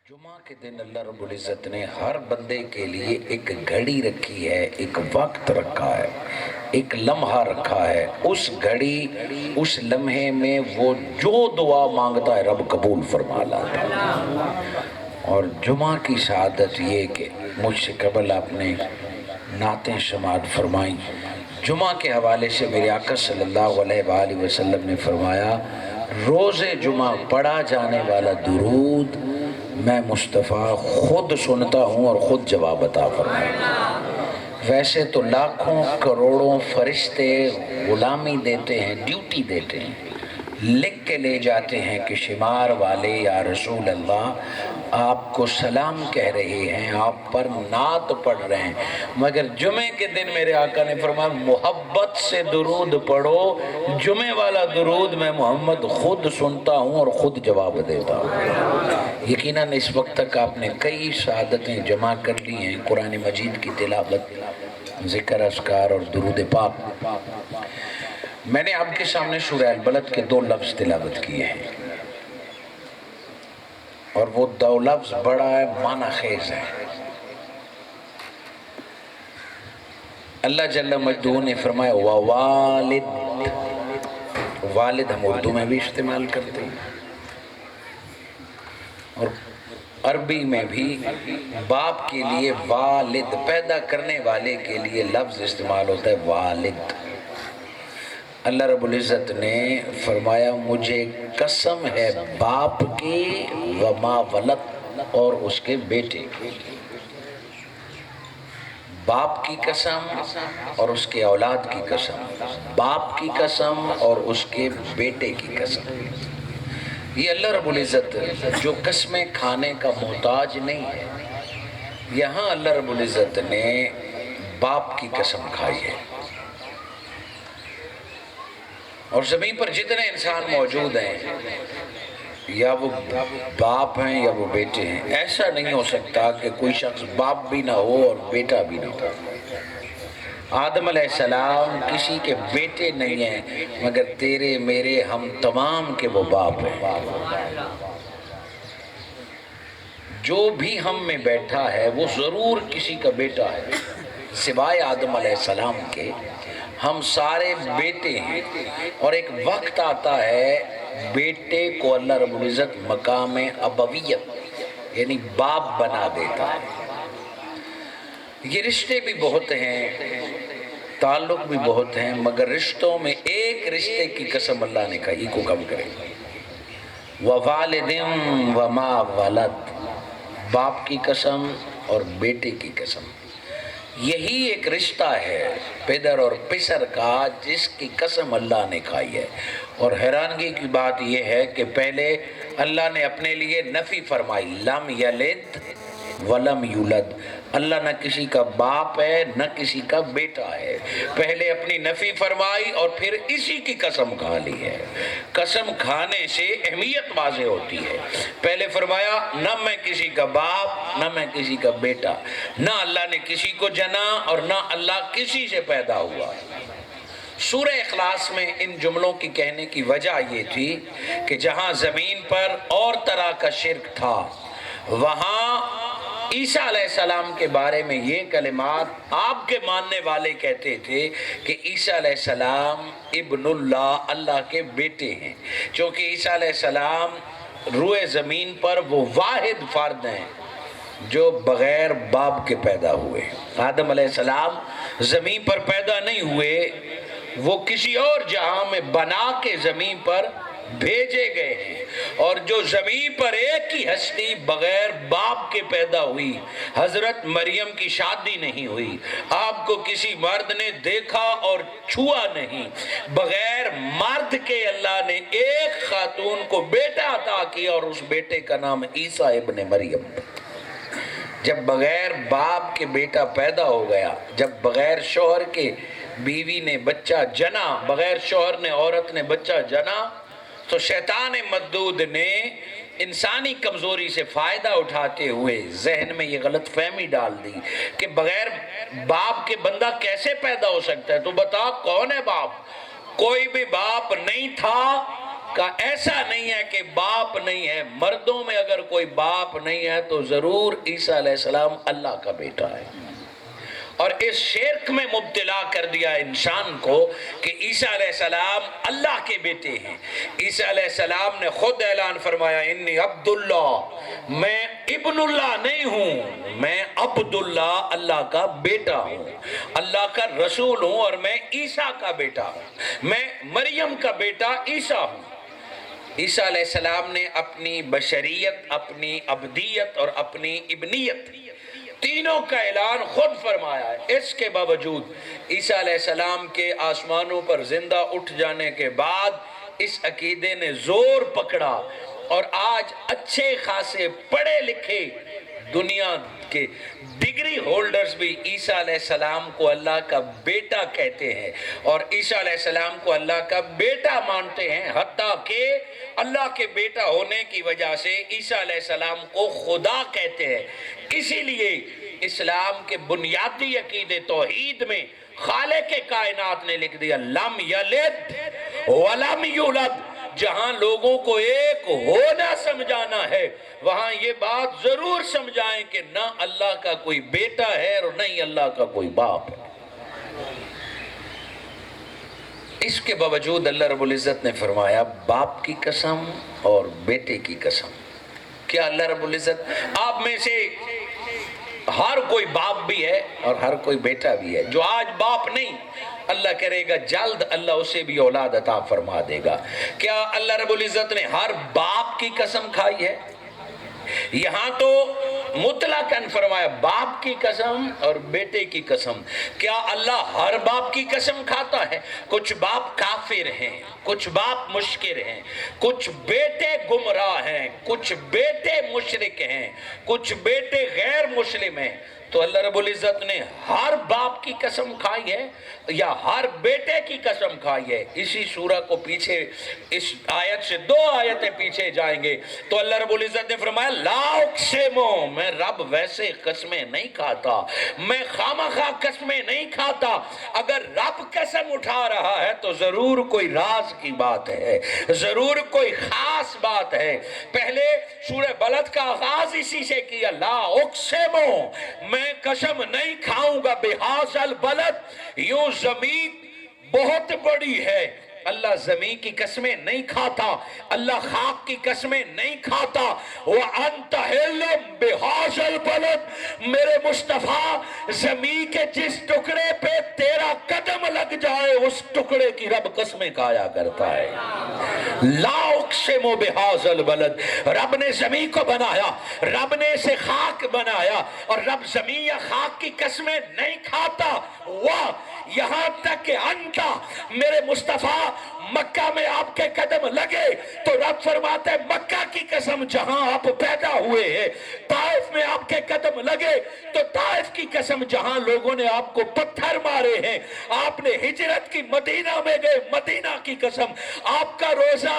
جمعہ کے دن اللہ رب العزت نے ہر بندے کے لیے ایک گھڑی رکھی ہے، ایک وقت رکھا ہے، ایک لمحہ رکھا ہے۔ اس گھڑی اس لمحے میں وہ جو دعا مانگتا ہے رب قبول فرما لاتا ہے۔ اور جمعہ کی سعادت یہ کہ مجھ سے قبل آپ نے نعتیں سماعت فرمائیں، جمعہ کے حوالے سے میرے آقا صلی اللہ علیہ وآلہ وسلم نے فرمایا روز جمعہ پڑھا جانے والا درود میں مصطفیٰ خود سنتا ہوں اور خود جواب عطا فرماتا ہوں۔ ویسے تو لاکھوں کروڑوں فرشتے غلامی دیتے ہیں، ڈیوٹی دیتے ہیں، لکھ کے لے جاتے ہیں کہ شمار والے یا رسول اللہ آپ کو سلام کہہ رہے ہیں، آپ پر نعت پڑھ رہے ہیں، مگر جمعے کے دن میرے آقا نے فرمایا محبت سے درود پڑھو، جمعے والا درود میں محمد خود سنتا ہوں اور خود جواب دیتا ہوں۔ یقیناً اس وقت تک آپ نے کئی سعادتیں جمع کر لی ہیں، قرآن مجید کی تلاوت، ذکر اذکار اور درود پاک۔ میں نے آپ کے سامنے سورہ البلد کے 2 لفظ تلاوت کیے ہیں، اور وہ 2 لفظ بڑا معنی خیز ہے۔ اللہ جل مجدہ نے فرمایا ووالد، والد ہم اردو میں بھی استعمال کرتے ہیں، اور عربی میں بھی باپ کے لیے والد، پیدا کرنے والے کے لیے لفظ استعمال ہوتا ہے والد۔ اللہ رب العزت نے فرمایا مجھے قسم ہے باپ کی وما ولد، اور اس کے بیٹے کی، باپ کی قسم اور اس کے اولاد کی قسم، باپ کی قسم اور اس کے بیٹے کی قسم۔ یہ اللہ رب العزت جو قسمیں کھانے کا محتاج نہیں ہے، یہاں اللہ رب العزت نے باپ کی قسم کھائی ہے۔ اور زمین پر جتنے انسان موجود ہیں، یا وہ باپ ہیں یا وہ بیٹے ہیں، ایسا نہیں ہو سکتا کہ کوئی شخص باپ بھی نہ ہو اور بیٹا بھی نہ ہو۔ آدم علیہ السلام کسی کے بیٹے نہیں ہیں، مگر تیرے میرے ہم تمام کے وہ باپ ہیں۔ جو بھی ہم میں بیٹھا ہے وہ ضرور کسی کا بیٹا ہے، سوائے آدم علیہ السلام کے ہم سارے بیٹے ہیں۔ اور ایک وقت آتا ہے بیٹے کو اللہ رب العزت مقام ابویت یعنی باپ بنا دیتا ہے۔ یہ رشتے بھی بہت ہیں، تعلق بھی بہت ہیں، مگر رشتوں میں ایک رشتے کی قسم اللہ نے کہی کو کم کرے، وَوَالِدٍ وَمَا وَلَدٍ، باپ کی قسم اور بیٹے کی قسم۔ یہی ایک رشتہ ہے پدر اور پسر کا جس کی قسم اللہ نے کھائی ہے۔ اور حیرانگی کی بات یہ ہے کہ پہلے اللہ نے اپنے لیے نفی فرمائی، لم یلد ولم یولد، اللہ نہ کسی کا باپ ہے نہ کسی کا بیٹا ہے۔ پہلے اپنی نفی فرمائی اور پھر اسی کی قسم کھا لی ہے۔ قسم کھانے سے اہمیت واضح ہوتی ہے۔ پہلے فرمایا نہ میں کسی کا باپ نہ میں کسی کا بیٹا، نہ اللہ نے کسی کو جنا اور نہ اللہ کسی سے پیدا ہوا۔ سورہ اخلاص میں ان جملوں کی کہنے کی وجہ یہ تھی کہ جہاں زمین پر اور طرح کا شرک تھا، وہاں عیسیٰ علیہ السلام کے بارے میں یہ کلمات آپ کے ماننے والے کہتے تھے کہ عیسیٰ علیہ السلام ابن اللہ، اللہ کے بیٹے ہیں، چونکہ عیسیٰ علیہ السلام روئے زمین پر وہ واحد فرد ہیں جو بغیر باپ کے پیدا ہوئے۔ آدم علیہ السلام زمین پر پیدا نہیں ہوئے، وہ کسی اور جہاں میں بنا کے زمین پر بھیجے گئے ہیں۔ اور جو زمین پر ایک ہی ہستی بغیر باپ کے پیدا ہوئی، حضرت مریم کی شادی نہیں ہوئی، آپ کو کسی مرد نے دیکھا اور چھوا نہیں، بغیر مرد کے اللہ نے ایک خاتون کو بیٹا عطا کیا اور اس بیٹے کا نام عیسیٰ ابن مریم۔ جب بغیر باپ کے بیٹا پیدا ہو گیا، جب بغیر شوہر کے بیوی نے بچہ جنا، بغیر شوہر نے عورت نے بچہ جنا، تو شیطان مردود نے انسانی کمزوری سے فائدہ اٹھاتے ہوئے ذہن میں یہ غلط فہمی ڈال دی کہ بغیر باپ کے بندہ کیسے پیدا ہو سکتا ہے؟ تو بتا کون ہے باپ؟ کوئی بھی باپ نہیں تھا کا ایسا نہیں ہے کہ باپ نہیں ہے. مردوں میں اگر کوئی باپ نہیں ہے تو ضرور عیسیٰ علیہ السلام اللہ کا بیٹا ہے. اور اس شرک میں مبتلا کر دیا انسان کو کہ عیسیٰ علیہ السلام اللہ کے بیٹے ہیں. عیسیٰ علیہ السلام نے خود اعلان فرمایا انی عبداللہ، میں ابن اللہ نہیں ہوں، میں عبداللہ اللہ کا بیٹا ہوں، اللہ کا رسول ہوں، اور میں عیسیٰ کا بیٹا ہوں، میں مریم کا بیٹا عیسیٰ ہوں. عیسیٰ علیہ السلام نے اپنی بشریت، اپنی عبدیت اور اپنی ابنیت تینوں کا اعلان خود فرمایا ہے. اس کے باوجود عیسیٰ علیہ السلام کے آسمانوں پر زندہ اٹھ جانے کے بعد اس عقیدے نے زور پکڑا، اور آج اچھے خاصے پڑھے لکھے دنیا کے ڈگری ہولڈرز بھی عیسیٰ علیہ السلام کو اللہ کا بیٹا کہتے ہیں اور عیسیٰ علیہ السلام کو اللہ کا بیٹا مانتے ہیں. حتیٰ کہ اللہ کے بیٹا ہونے کی وجہ سے عیسیٰ علیہ السلام کو خدا کہتے ہیں. اسی لیے اسلام کے بنیادی عقیدے توحید میں خالق کائنات نے لکھ دیا لم یلد ولم یولد. جہاں لوگوں کو ایک ہونا سمجھانا ہے وہاں یہ بات ضرور سمجھائیں کہ نہ اللہ کا کوئی بیٹا ہے اور نہ ہی اللہ کا کوئی باپ ہے. اس کے باوجود اللہ رب العزت نے فرمایا باپ کی قسم اور بیٹے کی قسم. کیا اللہ رب العزت آپ میں سے ہر کوئی باپ بھی ہے اور ہر کوئی بیٹا بھی ہے. جو آج باپ نہیں، اللہ کرے گا جلد اللہ اسے بھی اولاد عطا فرما دے گا. کیا اللہ رب العزت نے ہر باپ کی قسم کھائی ہے؟ یہاں تو مطلقاً فرمایا باپ کی قسم اور بیٹے کی قسم. کیا اللہ ہر باپ کی قسم کھاتا ہے؟ کچھ باپ کافر ہیں، کچھ باپ مشکر ہیں، کچھ بیٹے گمراہ ہیں، کچھ بیٹے مشرک ہیں، کچھ بیٹے غیر مسلم ہیں. تو اللہ رب العزت نے ہر باپ کی قسم کھائی ہے یا ہر بیٹے کی قسم کھائی ہے؟ اسی سورہ کو پیچھے اس آیت سے 2 آیتیں پیچھے جائیں گے تو اللہ رب العزت نے فرمایا لا اقسمو، میں رب ویسے قسمیں نہیں کھاتا، میں خامخواہ قسمیں نہیں کھاتا. اگر رب قسم اٹھا رہا ہے تو ضرور کوئی راز کی بات ہے، ضرور کوئی خاص بات ہے. پہلے سورہ بلد کا آغاز اسی سے کیا لا اقسمو، میں قسم نہیں کھاؤں گا بہذا البلد، یوں زمین بہت بڑی ہے. اللہ زمین کی قسمیں نہیں کھاتا، اللہ خاک کی قسمیں نہیں کھاتا. وَأَنْتَ حِلٌّ بِهَذَا الْبَلَدِ، میرے مصطفیٰ زمین کے جس ٹکڑے پہ تیرا قدم لگ جائے اس ٹکڑے کی رب قسمیں کھایا کرتا ہے. لا اقسم بهذا البلد، رب نے زمین کو بنایا، رب نے اسے خاک بنایا اور رب زمین یا خاک کی قسمیں نہیں کھاتا. واہ، یہاں تک کہ انتا میرے مصطفیٰ مکہ میں آپ کے قدم لگے تو رب فرماتے ہیں مکہ کی قسم جہاں آپ پیدا ہوئے ہیں. طائف میں آپ کے قدم لگے تو طائف کی قسم جہاں لوگوں نے آپ کو پتھر مارے ہیں. آپ نے ہجرت کی مدینہ میں گئے، مدینہ کی قسم. آپ کا روزہ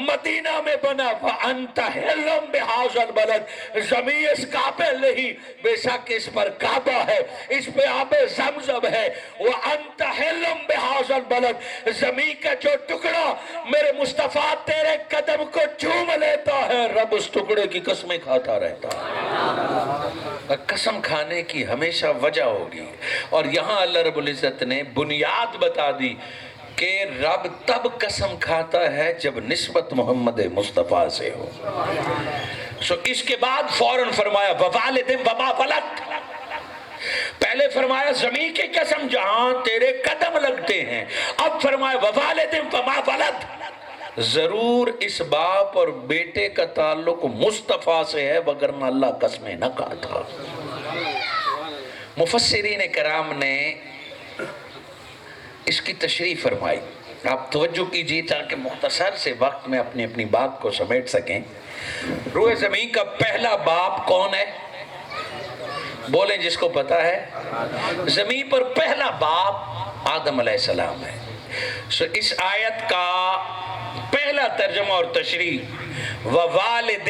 مدینہ میں بنا. وَأَنْتَ حِلٌّ بِهَذَا الْبَلَدِ، زمین اس قابل نہیں، بے شک اس پر کعبہ ہے، اس پہ آب زمزم ہے. وَأَنْتَ حِلٌّ بِهَذَا الْبَلَدِ، زمین کا جو ٹکڑا میرے مصطفیٰ تیرے قدم کو چوم لیتا ہے رب اس ٹکڑے کی قسمیں کھاتا رہتا ہے. قسم کھانے کی ہمیشہ وجہ ہوگی. اور یہاں اللہ رب العزت نے بنیاد بتا دی کہ رب تب قسم کھاتا ہے جب نسبت محمد مصطفیٰ سے ہو. اس کے بعد فوراً فرمایا وَوَالِدٍ وَمَا وَلَدَ. پہلے فرمایا زمین کی قسم جہاں تیرے قدم لگتے ہیں، اب فرمایا وَوَالِدٍ وَمَا وَلَدَ. ضرور اس باپ اور بیٹے کا تعلق مصطفیٰ سے ہے وگرنہ اللہ قسمیں نہ کھاتا. مفسرین کرام نے اس کی تشریح فرمائی. آپ توجہ کیجیے تاکہ مختصر سے وقت میں اپنی اپنی بات کو سمیٹ سکیں. روئے زمین کا پہلا باپ کون ہے؟ بولیں جس کو پتا ہے. زمین پر پہلا باپ آدم علیہ السلام ہے. اس آیت کا پہلا ترجمہ اور تشریح وَوَالِدٍ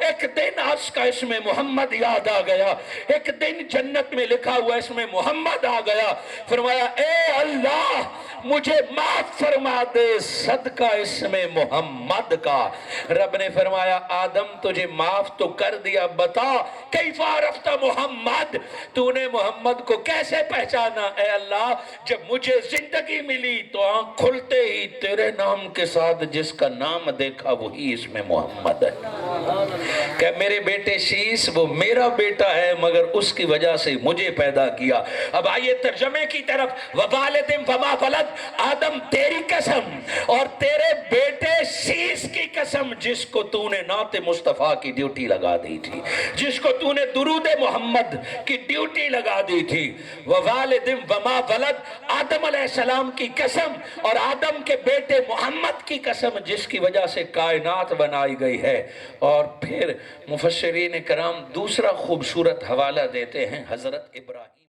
ایک دن عرش کا اس میں محمد یاد آ گیا، ایک دن جنت میں لکھا ہوا اس میں محمد آ گیا، فرمایا اے اللہ مجھے معاف فرما دے صدقہ اس میں محمد کا۔ رب نے فرمایا آدم تجھے معاف تو کر دیا، بتا کیف عرفت محمد، تو نے محمد کو کیسے پہچانا؟ اے اللہ جب مجھے زندگی ملی تو آنکھ کھلتے ہی تیرے نام کے ساتھ جس کا نام دیکھا وہی اس میں محمد ہے۔ کہ میرے بیٹے شیس وہ میرا بیٹا ہے مگر اس کی وجہ سے مجھے پیدا کیا۔ اب آئیے ترجمے کی طرف، وَوَالِدٍ وَمَا وَلَدٍ، آدم تیری قسم اور تیرے بیٹے شیس کی قسم جس کو تو نے نعت مصطفیٰ کی ڈیوٹی لگا دی تھی، جس کو تو نے درود محمد کی ڈیوٹی لگا دی تھی۔ وَوَالِدٍ وَمَا وَلَدٍ، آدم علیہ السلام کی قسم اور آدم کے بیٹے محمد کی قسم جس کی وجہ سے کائنات بنائی گئی ہے۔ اور پھر مفسرین کرام دوسرا خوبصورت حوالہ دیتے ہیں حضرت ابراہیم